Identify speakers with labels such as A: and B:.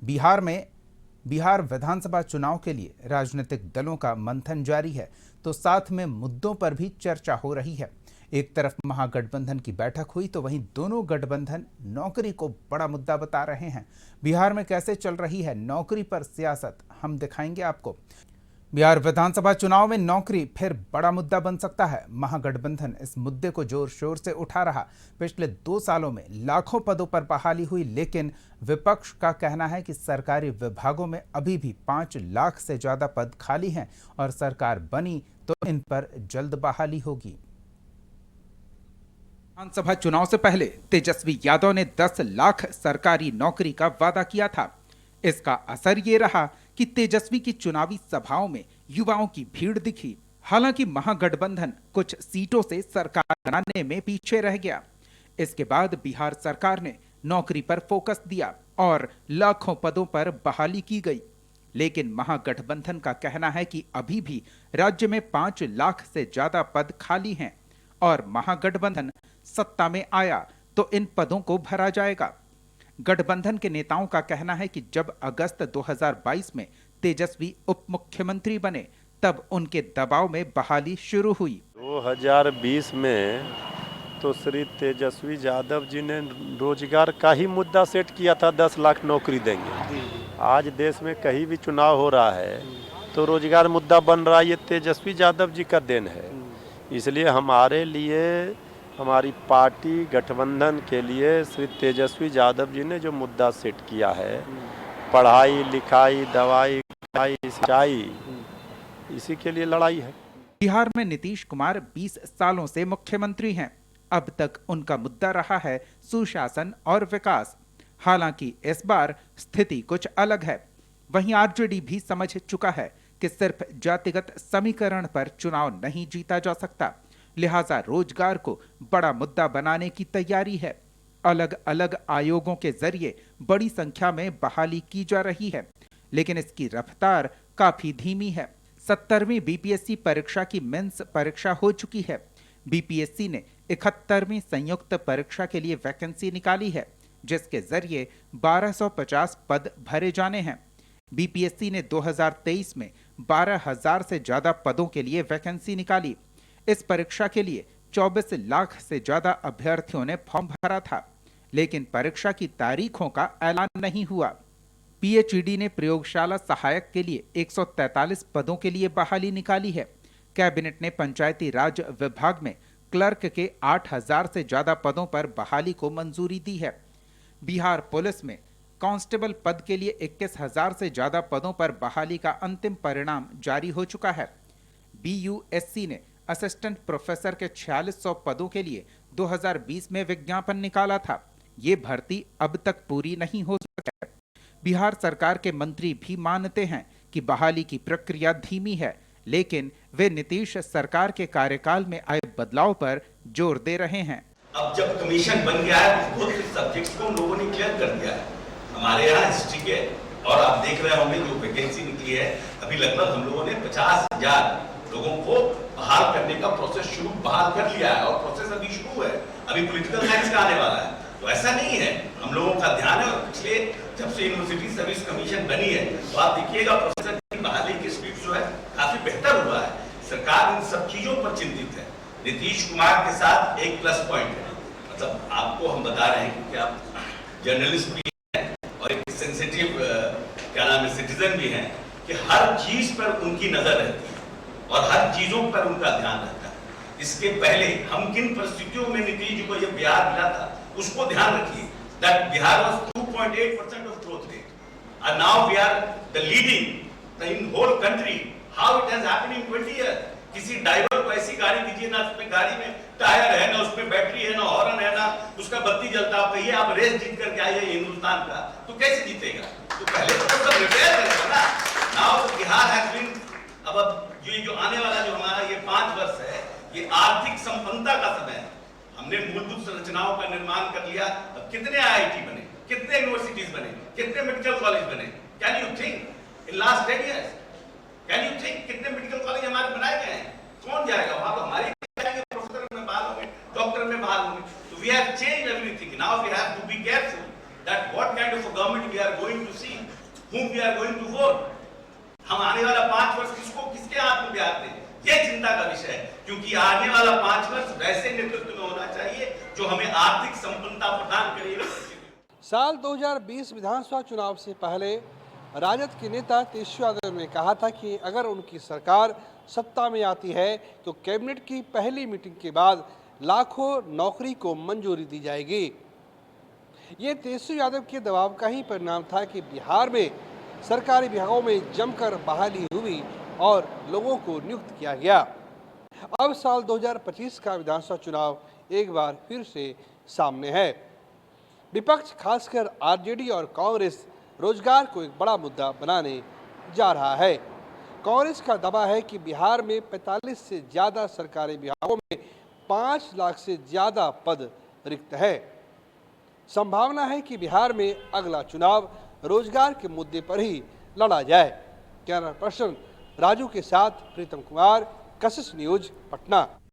A: बिहार विधानसभा चुनाव के लिए राजनीतिक दलों का मंथन जारी है, तो साथ में मुद्दों पर भी चर्चा हो रही है। एक तरफ महागठबंधन की बैठक हुई तो वहीं दोनों गठबंधन नौकरी को बड़ा मुद्दा बता रहे हैं। बिहार में कैसे चल रही है नौकरी पर सियासत, हम दिखाएंगे आपको। बिहार विधानसभा चुनाव में नौकरी फिर बड़ा मुद्दा बन सकता है। महागठबंधन इस मुद्दे को जोर शोर से उठा रहा। पिछले 2 सालों में लाखों पदों पर बहाली हुई, लेकिन विपक्ष का कहना है कि सरकारी विभागों में अभी भी 5 लाख से ज्यादा पद खाली हैं और सरकार बनी तो इन पर जल्द बहाली होगी। विधानसभा चुनाव से पहले तेजस्वी यादव ने 10 लाख सरकारी नौकरी का वादा किया था। इसका असर ये रहा कि तेजस्वी की चुनावी सभाओं में युवाओं की भीड़ दिखी। हालांकि महागठबंधन कुछ सीटों से सरकार बनाने में पीछे रह गया। इसके बाद बिहार सरकार ने नौकरी पर फोकस दिया और लाखों पदों पर बहाली की गई। लेकिन महागठबंधन का कहना है कि अभी भी राज्य में 5 लाख से ज्यादा पद खाली हैं और महागठबंधन सत्ता में आया तो इन पदों को भरा जाएगा। गठबंधन के नेताओं का कहना है कि जब अगस्त 2022 में तेजस्वी उप मुख्यमंत्री बने तब उनके दबाव में बहाली शुरू हुई।
B: 2020 में तो श्री तेजस्वी यादव जी ने रोजगार का ही मुद्दा सेट किया था, 10 लाख नौकरी देंगे। आज देश में कहीं भी चुनाव हो रहा है तो रोजगार मुद्दा बन रहा है, ये तेजस्वी यादव जी का देन है। इसलिए हमारे लिए, हमारी पार्टी गठबंधन के लिए श्री तेजस्वी यादव जी ने जो मुद्दा सेट किया है, पढ़ाई लिखाई दवाई सिंचाई, इसी के लिए लड़ाई है।
A: बिहार में नीतीश कुमार 20 सालों से मुख्यमंत्री हैं। अब तक उनका मुद्दा रहा है सुशासन और विकास। हालांकि इस बार स्थिति कुछ अलग है। वहीं आरजेडी भी समझ चुका है कि सिर्फ जातिगत समीकरण पर चुनाव नहीं जीता जा सकता, लिहाजा रोजगार को बड़ा मुद्दा बनाने की तैयारी है। अलग अलग आयोगों के जरिए बड़ी संख्या में बहाली की जा रही है, लेकिन इसकी रफ्तार काफी धीमी है। 70वीं बीपीएससी परीक्षा की मेंस परीक्षा हो चुकी है। बीपीएससी ने 71वीं संयुक्त परीक्षा के लिए वैकेंसी निकाली है, जिसके जरिए 1250 पद भरे जाने हैं। बीपीएससी ने 2023 में 12,000 से ज्यादा पदों के लिए वैकेंसी निकाली। इस परीक्षा के लिए 24 लाख से ज्यादा अभ्यर्थियों ने फॉर्म भरा था, लेकिन परीक्षा की तारीखों का ऐलान नहीं हुआ। पीएचईडी ने प्रयोगशाला सहायक के लिए 143 पदों के लिए बहाली निकाली है। कैबिनेट ने पंचायती राज विभाग में क्लर्क के 8,000 से ज्यादा पदों पर बहाली को मंजूरी दी है। बिहार पुलिस में कांस्टेबल पद के लिए 21,000 से ज्यादा पदों पर बहाली का अंतिम परिणाम जारी हो चुका है। बीयूएससी ने असिस्टेंट प्रोफेसर के 4600 पदों के लिए 2020 में विज्ञापन निकाला था। ये भर्ती अब तक पूरी नहीं हो सकी है। बिहार सरकार के मंत्री भी मानते हैं कि बहाली की प्रक्रिया धीमी है, लेकिन वे नीतीश सरकार के कार्यकाल में आए बदलाव पर जोर दे रहे हैं।
C: अब जब कमीशन बन गया है, बहुत से सब्जेक्ट्स को लोगों ने क्लियर कर दिया है। हमारे यहाँ हिस्ट्री के, और आप देख रहे होंगे जो वैकेंसी निकली है, अभी लगभग हम लोगों ने 50,000 लोगों को बहाल करने का प्रोसेस बहाल कर लिया है और प्रोसेस अभी शुरू है। अभी पॉलिटिकल साइंस का आने वाला है, तो ऐसा नहीं है। हम लोगों का ध्यान है, और पिछले जब से यूनिवर्सिटी सर्विस कमीशन बनी है तो आप देखिएगा प्रोफेसर की बहाली की स्पीड जो है काफी बेहतर हुआ है। सरकार इन सब चीजों पर चिंतित है। नीतीश कुमार के साथ एक प्लस पॉइंट है, मतलब आपको हम बता रहे हैं कि आप जर्नलिस्ट भी हैं और एक सेंसिटिव क्या नाम है सिटीजन भी हैं, कि हर चीज पर उनकी नजर रहती है और हर चीजों पर उनका ध्यान रहता है। इसके पहले हम किन परिस्थितियों में नीतीश जी को यह बिहार मिला था, उसको ध्यान रखिए। That Bihar was 2.8% of growth rate and now we are the leading in whole country. How it has happened in 20 years? किसी ड्राइवर को ऐसी गाड़ी दीजिए ना, उसमें गाड़ी में टायर है ना, उसमें बैटरी है ना, हॉर्न है ना, उसका बत्ती जलता, आप कहिए आप रेस जीत करके आइए हिंदुस्तान का, तो कैसे जीतेगा? तो पहले तो सब रिपेयर करेगा ना। नाउ बिहार हैज बीन, अब ये जो आने वाला जो हमारा ये 5 वर्ष है, ये आर्थिक संपन्नता का समय है। हमने मूलभूत संरचनाओं का निर्माण कर लिया। अब कितने आईआईटी बने, कितने यूनिवर्सिटीज बने, कितने मेडिकल कॉलेज बने? Can you think in last 10 years? Can you think कितने मेडिकल कॉलेज हमारे बनाए गए हैं? कौन जाएगा वहां? तो हमारे प्रोफेसर में बहाल होंगे, डॉक्टर में बहाल होंगे। तो we have change everything. Now we have to be careful that what kind of a government we are going to see, whom we are going to vote. हम आने वाला 5 वर्ष किसके हाथ में बिहार दें, ये चिंता का विषय है, क्योंकि आने वाला 5 वर्ष वैसे नेतृत्व में होना चाहिए जो हमें आर्थिक संपन्नता प्रदान करेगा।
D: साल 2020 विधानसभा चुनाव से पहले राजद के नेता तेजस्वी यादव ने कहा था कि अगर उनकी सरकार सत्ता में आती है तो कैबिनेट की पहली मीटिंग के बाद लाखों नौकरी को मंजूरी दी जाएगी। ये तेजस्वी यादव के दबाव का ही परिणाम था कि बिहार में सरकारी विभागों में जमकर बहाली हुई और लोगों को नियुक्त किया गया। अब साल 2025 का विधानसभा चुनाव एक बार फिर से सामने है। विपक्ष खासकर आरजेडी और कांग्रेस रोजगार को एक बड़ा मुद्दा बनाने जा रहा है। कांग्रेस का दावा है कि बिहार में 45 से ज़्यादा सरकारी विभागों में 5 लाख से ज़्यादा पद रिक्त है। संभावना है कि बिहार में अगला चुनाव रोजगार के मुद्दे पर ही लड़ा जाए। कैमरा पर्सन राजू के साथ प्रीतम कुमार, कशिश न्यूज, पटना।